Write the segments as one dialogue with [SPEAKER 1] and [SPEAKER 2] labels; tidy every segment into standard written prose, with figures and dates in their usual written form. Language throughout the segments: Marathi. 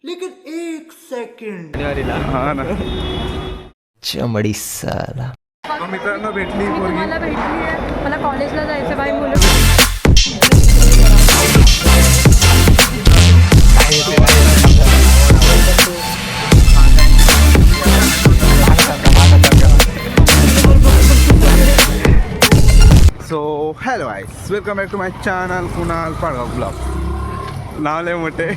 [SPEAKER 1] लेकिन एक सेकंड
[SPEAKER 2] हा ना.
[SPEAKER 3] चमडी साला.
[SPEAKER 2] मित्रांनो भेटली
[SPEAKER 4] मला भेटली आहे. मला कॉलेजला जायचं बाई मुलं.
[SPEAKER 2] So hello guys, welcome back to my channel Kunal Padgaon blog. नाव लय मोठे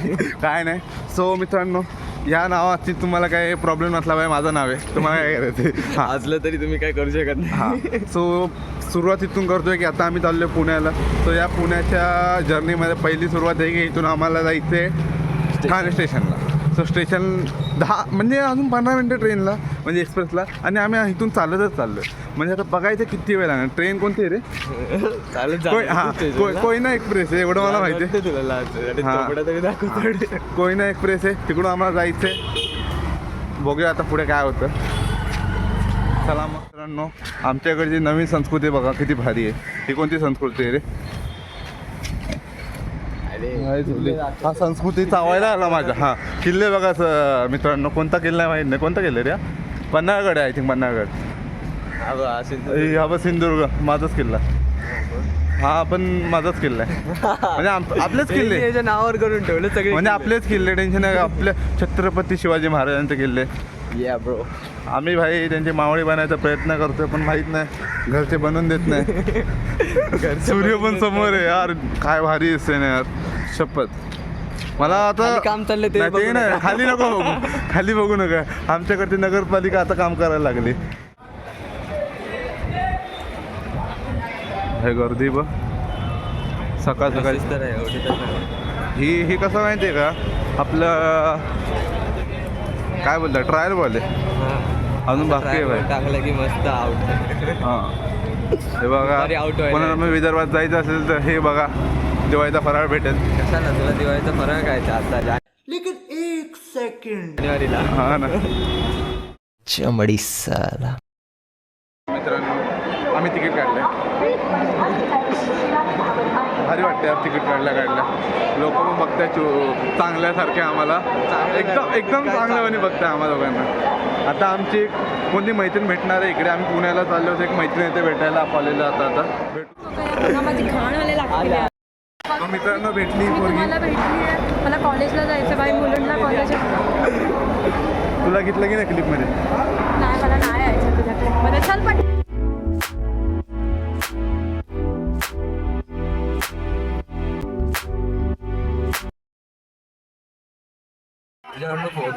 [SPEAKER 2] काय नाही. सो मित्रांनो, या नावाची तुम्हाला काय प्रॉब्लेम नसला पाहिजे, माझं नाव आहे, तुम्हाला काय करायचं हां
[SPEAKER 3] असलं तरी तुम्ही काय करू शकत नाही.
[SPEAKER 2] हां. सो सुरुवात इथून करतोय की आता आम्ही चाललो पुण्याला. सो या पुण्याच्या जर्नीमध्ये पहिली सुरुवात आहे की इथून आम्हाला जायचं आहे ठाणे स्टेशनला. सो स्टेशन 10 म्हणजे अजून 15 मिनटं ट्रेनला, म्हणजे एक्सप्रेसला, आणि आम्ही इथून चालतच चाललो. म्हणजे आता बघायचं किती वेळ लागणार. ट्रेन कोणती आहे रे?
[SPEAKER 3] चालत
[SPEAKER 2] हां, कोयना एक्सप्रेस आहे, एवढं मला माहिती आहे.
[SPEAKER 3] तुला
[SPEAKER 2] कोयना एक्सप्रेस आहे, तिकडून आम्हाला जायचं आहे. बघूया आता पुढे काय होतं. चला मग मित्रांनो, आमच्याकडची नवीन संस्कृती बघा किती भारी आहे. ही कोणती संस्कृती आहे रे? हा संस्कृती चावायला आला माझ्या. हां, किल्ले बघा मित्रांनो. कोणता किल्ला आहे माहीत नाही. कोणता किल्ला रे? पन्हाळगड आहे, आय थिंक पन्हाळगड. हा बघ, सिंधुदुर्ग माझाच किल्ला. हा पण माझाच किल्ला आहे. म्हणजे आपलेच किल्ले
[SPEAKER 3] नावावर करून ठेवलं सगळे.
[SPEAKER 2] म्हणजे आपलेच किल्ले. टेन्शन आहे. आपल्या छत्रपती शिवाजी महाराजांचे किल्ले.
[SPEAKER 3] या ब्रो,
[SPEAKER 2] आम्ही भाई त्यांची मावळी बनायचा प्रयत्न करतोय, पण माहीत नाही, घरचे बनवून देत नाही. सूर्य पण समोर आहे यार. काय भारी दिसते ना यार, शपथ. मला आता
[SPEAKER 3] काम चाललंय ते
[SPEAKER 2] नाही, नाही, खाली नको बघू, खाली बघू नका. आमच्याकडची नगरपालिका आता काम करायला लागली. हे गर्दी बघ सकाळ सकाळी. ही कसं माहिती आहे का, आपलं काय बोलतात, ट्रायल बॉल आहे. अजून बाकी आहे भाई.
[SPEAKER 3] टाकलं की मस्त आउट.
[SPEAKER 2] हां, हे बघा.
[SPEAKER 3] out
[SPEAKER 2] कोणाला मग विदर्भात जायचं असेल तर हे बघा, दिवाळीचा फराळ भेटेल.
[SPEAKER 3] कशाला तुला दिवाळीचा फरक काय आता
[SPEAKER 1] लेकिन एक सेकंड.
[SPEAKER 3] जानेवारीला?
[SPEAKER 2] हा ना.
[SPEAKER 3] चमडी साला.
[SPEAKER 2] मित्रांनो, आम्ही तिकीट काढलं. भारी वाटते यार तिकीट काढल्या. लोक पण बघताय चांगल्यासारखे आम्हाला. एकदम चांगल्यावानी बघताय आम्हाला दोघांना. आता आमची कोणती मैत्रीण भेटणार आहे इकडे. आम्ही पुण्याला चाललो होतो, एक मैत्रीण येते भेटायला कॉलेजला. आता भेटू.
[SPEAKER 4] माझी घाण आले लागते.
[SPEAKER 2] मित्रांनो भेटली पोरगी.
[SPEAKER 4] मला भेटली आहे. मला कॉलेजला जायचं बाई मुलांना. कॉलेज
[SPEAKER 2] तुला घेतलं की नाही क्लिपमध्ये?
[SPEAKER 4] नाही, मला नाही यायचं तुझ्या ट्रिपमध्ये. चल पण.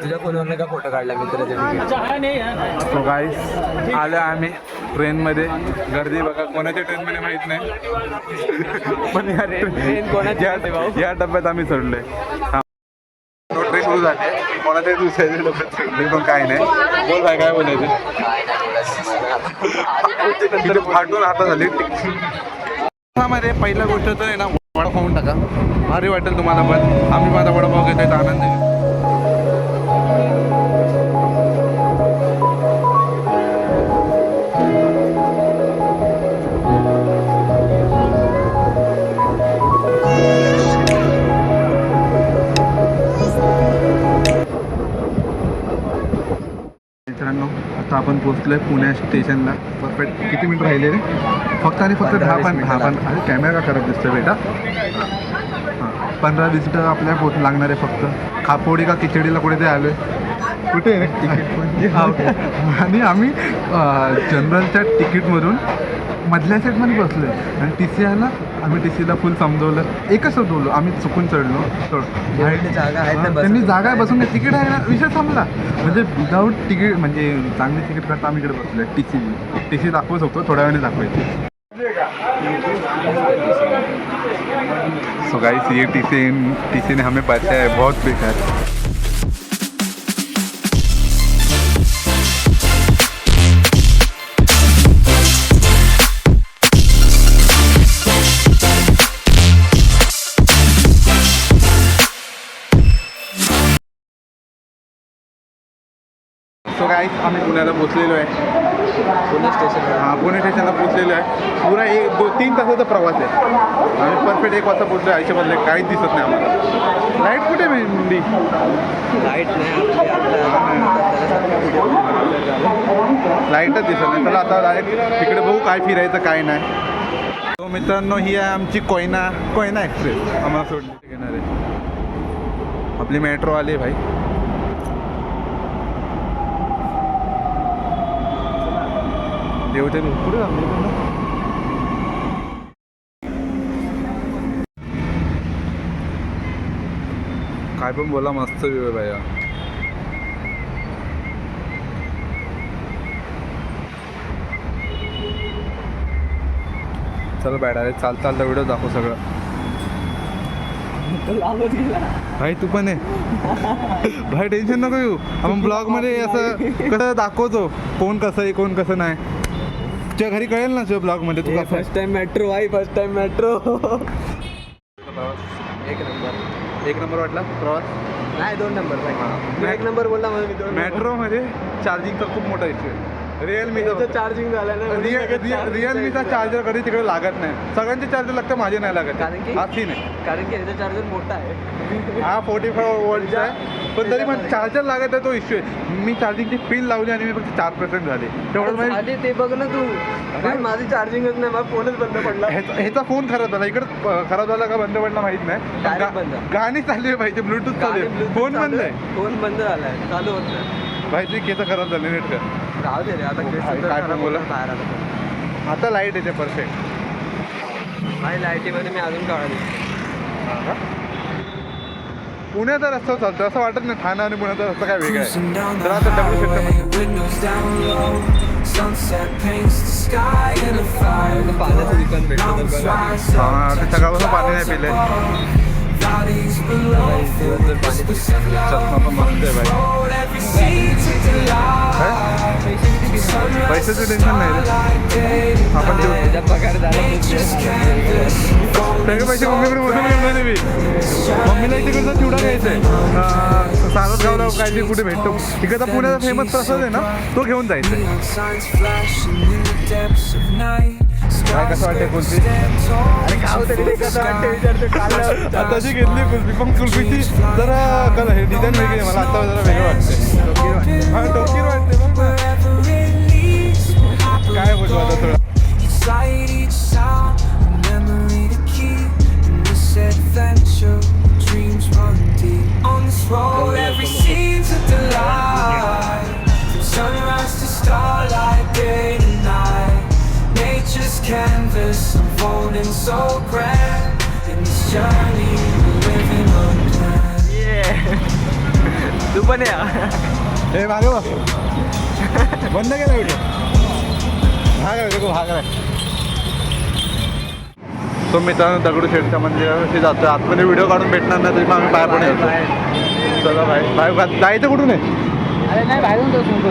[SPEAKER 3] तुझ्या फोनवर का फोटो काढला मित्र?
[SPEAKER 2] सो गाईस, आलो आम्ही ट्रेनमध्ये. गर्दी बघा, कोणाच्या ट्रेनमध्ये माहीत नाही, पण या ट्रेन कोणाच्या या डब्यात आम्ही चढलोय. हां, ट्रेन सुरू झाली. कोणाच्या दुसऱ्या डब्यात चढलोय, पण काय नाही. बोल काय काय बोलायचं. तिथे फाटून आता झाली. मध्ये पहिला गोष्ट तर आहे ना, वडापाव खाऊन टाका, भारी वाटेल तुम्हाला. पण आम्ही माझा वडापाव घेतोय, तर आनंद आहे. मित्रांनो, आता आपण पोहोचलोय पुण्या स्टेशनला. परफेक्ट किती मिनिट राहिले रे? फक्त आणि फक्त 10 अरे कॅमेरा का खराब दिसतोय बेटा. हां, 15-20 मिनिटं आपल्याला लागणार आहे फक्त. खापोडी का खिचडीला कुठे ते आलो आहे. कुठे आहे तिकीट? आणि आम्ही जनरलच्या तिकीटमधून मधल्या सेटमध्ये बसलो आहे. आणि TC आला, आम्ही TCला फुल समजवलं. एकच समजवलं, आम्ही चुकून चढलो. त्यांनी जागा बसून नाही, तिकीट आहे ना, विषय संपला. म्हणजे विदाऊट तिकीट, म्हणजे चांगली तिकीट करता आम्ही इकडे बसलो आहे. TC दाखवू शकतो, थोड्या वेळाने दाखवायची. सो गाइस, ये TC ने हमें बचाया है बहुत बेकार. सो काय आम्ही पुण्याला पोचलेलो आहे.
[SPEAKER 3] पुणे स्टेशन.
[SPEAKER 2] हां, पुणे स्टेशनला पोचलेलो आहे. पुरा 3 तासाचा प्रवास आहे. आम्ही परफेक्ट 1 वाजता पोचलो. आयुष्यामधले काहीच दिसत नाही आम्हाला. लाईट कुठे मेंढी?
[SPEAKER 3] लाईट नाही
[SPEAKER 2] लाईटच दिसत नाही. चला आता डायरेक्ट तिकडे बघू काय फिरायचं काय नाही. तो मित्रांनो ही आहे आमची कोयना एक्सप्रेस. आम्हाला सोडली घेणार आहे. आपली मेट्रो आली भाई. देवते पुढे काय पण बोला, मस्त व्ह्यू आहे भाई. चल बॅडा चालता व्हिडिओ दाखव सगळं. भाई तू पण आहे भाई, टेन्शन नको येऊ. आपण ब्लॉगमध्ये असं कसं दाखवतो कोण कसं आहे कोण कसं नाही. तुझ्या घरी कळेल ना तुझ्या ब्लॉगमध्ये तू कसं.
[SPEAKER 3] फर्स्ट टाइम मेट्रो भाई, फर्स्ट टाइम मेट्रो.
[SPEAKER 2] एक नंबर वाटला प्रवास.
[SPEAKER 3] नाही 2 नंबर भाई. 1 नंबर बोलला मला मी. 2
[SPEAKER 2] मेट्रोमध्ये चार्जिंगचा खूप मोठा इश्यू आहे. रिअलमीचा
[SPEAKER 3] चार्जिंग झालं ना.
[SPEAKER 2] रिअलमीचा चार्जर कधी तिकडे लागत नाही. सगळ्यांचे चार्जर लागतं, माझे नाही लागत.
[SPEAKER 3] कारण की
[SPEAKER 2] हा सीन आहे.
[SPEAKER 3] कारण की याचा चार्जर मोठा आहे.
[SPEAKER 2] हा 45 वोल्टचा आहे, पण तरी पण चार्जर लागत आहे, तो इश्यू आहे. मी चार्जिंगची पिन लावली आणि मी फक्त 4% झाले. तेवढं म्हणजे
[SPEAKER 3] आधी ते बघ ना तू. भाई माझी चार्जिंगच नाही, माझा फोनच बंद पडला.
[SPEAKER 2] ह्याचा फोन खराब झाला. इकडे खराब झाला का बंद पडला माहित नाही.
[SPEAKER 3] Direct बंद.
[SPEAKER 2] गाणी चालली पाहिजे, ब्लूटूथ चालू आहे, फोन बंद आहे.
[SPEAKER 3] फोन बंद झालाय, चालू होत नाही.
[SPEAKER 2] भाई ते केस खराब झाले नेट का.
[SPEAKER 3] राहू दे रे आता.
[SPEAKER 2] काय पण बोला.
[SPEAKER 3] बाहेर
[SPEAKER 2] आता लाईट येते परफेक्ट.
[SPEAKER 3] भाई लाईटीमध्ये मी अजून काढली.
[SPEAKER 2] पुण्याचा रस्ता चालतो असं वाटत नाही. ठाणा आणि पुण्याचा रस्ता काय वेगळा आहे. तर आता
[SPEAKER 3] पाण्याचं दुकान भेटलं तर बघा.
[SPEAKER 2] सकाळपासून पाणी नाही पिले. चष्मा पण मस्त आहे भाई. पैशाचं टेन्शन नाही रे. आपण
[SPEAKER 3] पगार झाला
[SPEAKER 2] सगळे पैसे मम्मीकडे वसूल करणार नाही मी. मम्मीला इथे कसं चिवडा घ्यायचा आहे. सारस गावला काय ते कुठे भेटतो. तिकडचा पुण्याचा फेमस प्रसाद आहे ना, तो घेऊन जायचा आहे. काय कसं वाटते कुल्फी?
[SPEAKER 3] अरे खाऊ तरी ते कसं वाटते विचारतो.
[SPEAKER 2] आताची घेतली कुल्फी, पण कुल्फीची जरा कलर हे डिझाईन वेगळी आहे. मला आता जरा वेगळं वाटते. हा डोकीर वाटते. मग काय बोलतो आता थोडं.
[SPEAKER 5] Canvas unfolding so grand in this journey we're living unplanned.
[SPEAKER 3] तू पण या.
[SPEAKER 2] हे मागे बघ. बंद केला व्हिडिओ. हा काय काय. तो मित्रांनो दगडूशेठच्या मंदिरावरती जातो. आतमध्ये व्हिडिओ काढून भेटणार नाही तरी मग आम्ही बाहेर पण येतो. चला बाहेर जायचं कुठून आहे.
[SPEAKER 3] अरे नाही बाहेरून जाऊ शकतो.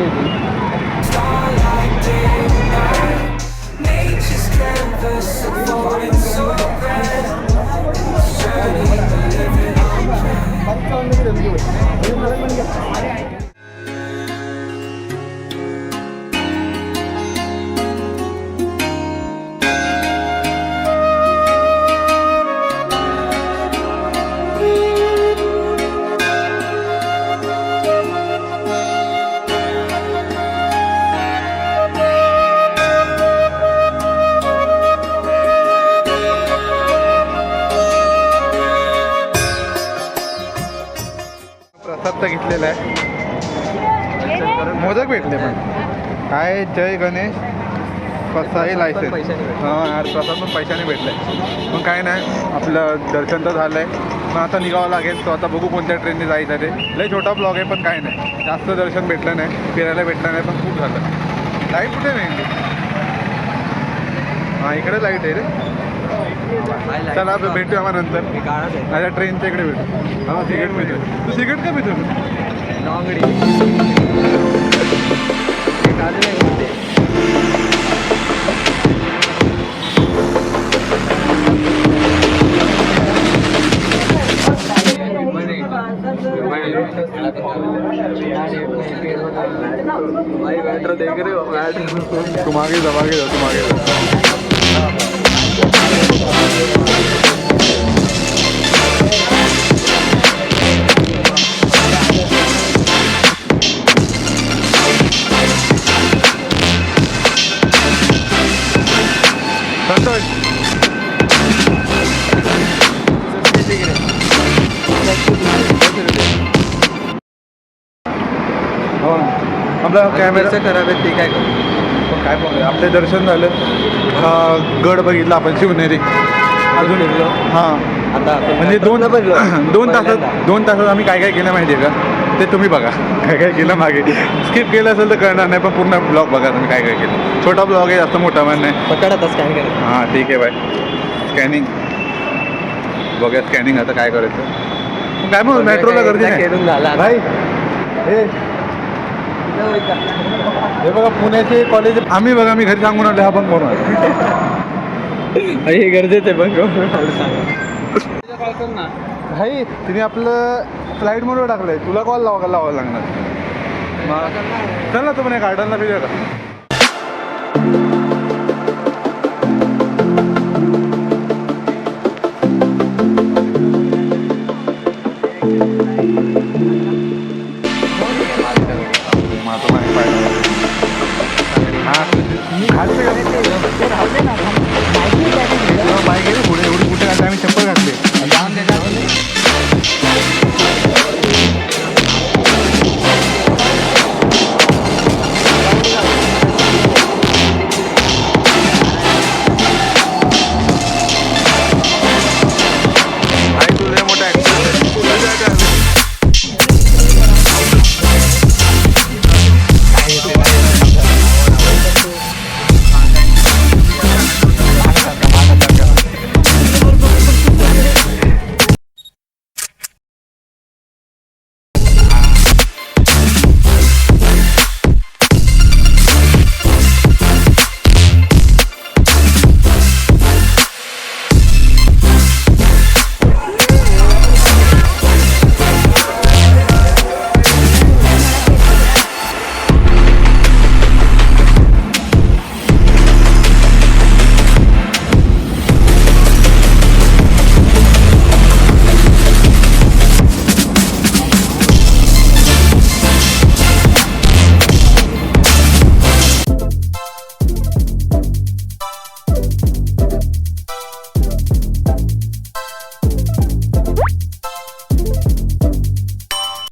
[SPEAKER 5] Canvas unfolding so grand this journey we're living unplanned.
[SPEAKER 2] प्रसाद घेतलेला आहे. मोदक भेटले पण काय. जय गणेश कसाही लायसन्स. हां यार प्रसाद पण पैशाने भेटले. पण काय नाही, आपलं दर्शन तर झालं आहे. पण आता निघावं लागेल. तो आता बघू कोणत्या ट्रेनने जायचं ते. लय छोटा ब्लॉग आहे पण काय नाही, जास्त दर्शन भेटलं नाही, फिरायला भेटलं नाही, पण खूप झालं. लाईट कुठे नाही. हां इकडे लाईट आहे रे. चला भेटूया मग नंतर. माझ्या ट्रेनच्या इकडे भेटू. हां सिगरेट पितो. तू सिगरेट का पितो?
[SPEAKER 3] नांगडी भाई मेट्रो देख रहे हो मेट्रो
[SPEAKER 2] तू मागे जा तू मागे जा संतोष हो आपला कॅमेरा
[SPEAKER 3] खराब आहे ते काय करू
[SPEAKER 2] काय पण आपले दर्शन झालं गड बघितला आपण शिवनेरी
[SPEAKER 3] अजून येतो
[SPEAKER 2] हां
[SPEAKER 3] आता
[SPEAKER 2] म्हणजे दोन तासात आम्ही काय काय केलं माहिती आहे का ते तुम्ही बघा काय काय केलं मागे स्किप केलं असेल तर कळणार नाही पण पूर्ण ब्लॉग बघा तुम्ही काय काय केलं छोटा ब्लॉग आहे जास्त मोठा पण नाही
[SPEAKER 3] पकड आता स्कॅन करा
[SPEAKER 2] हां ठीक आहे बाय स्कॅनिंग बघा स्कॅनिंग आता काय करायचं काय मग मेट्रोला गर्दी नाही
[SPEAKER 3] खेळून झाला
[SPEAKER 2] भाई हे बघा पुण्याचे कॉलेज आम्ही बघा मी घरी सांगून आलो हा पण करून
[SPEAKER 3] हे गरजेचं आहे बघ
[SPEAKER 2] भाई तिने आपलं फ्लाईट मोडवर टाकलंय तुला कॉल लावायला लागणार चल ना तू म्हणे गार्डनला फिरूया का